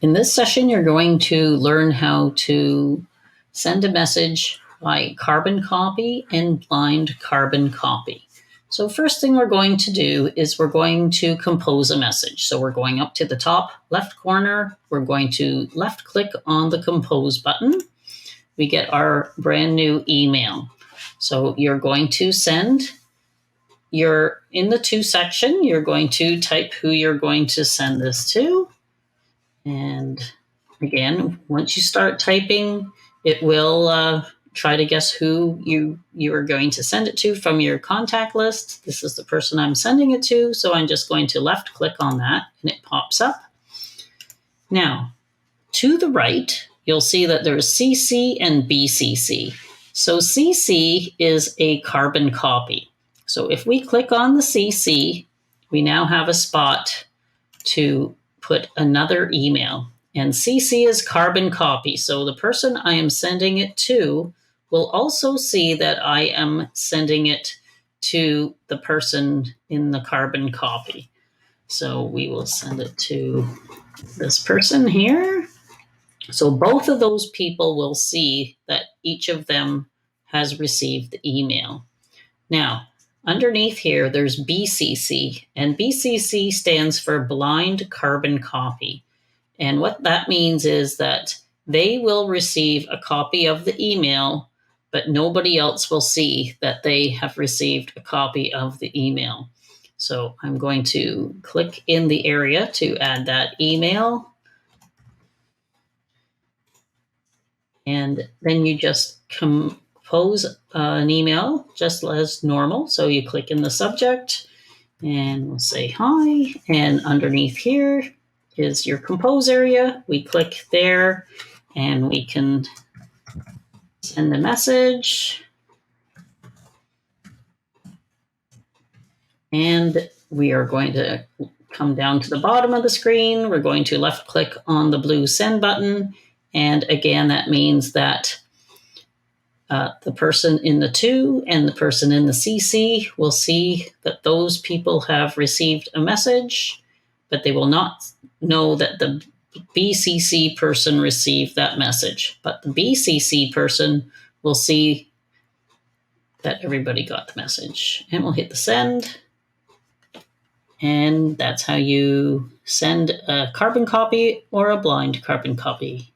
In this session, you're going to learn how to send a message by carbon copy and blind carbon copy. So first thing we're going to do is we're going to compose a message. So we're going up to the top left corner. We're going to left click on the compose button. We get our brand new email. So you're going to send in the to section, you're going to type who you're going to send this to. And again, once you start typing, it will try to guess who you are going to send it to from your contact list. This is the person I'm sending it to, so I'm just going to left click on that and it pops up. Now, to the right, you'll see that there's CC and BCC. So CC is a carbon copy. So if we click on the CC, we now have a spot to put another email. And CC is carbon copy. So the person I am sending it to will also see that I am sending it to the person in the carbon copy. So we will send it to this person here. So both of those people will see that each of them has received the email. Now, underneath here, there's BCC, and BCC stands for blind carbon copy. And what that means is that they will receive a copy of the email, but nobody else will see that they have received a copy of the email. So I'm going to click in the area to add that email. And then you just compose an email just as normal. So you click in the subject and we'll say hi. And underneath here is your compose area. We click there and we can send the message. And we are going to come down to the bottom of the screen. We're going to left click on the blue send button. And again, that means that the person in the to and the person in the CC will see that those people have received a message, but they will not know that the BCC person received that message. But the BCC person will see that everybody got the message. And we'll hit the send. And that's how you send a carbon copy or a blind carbon copy.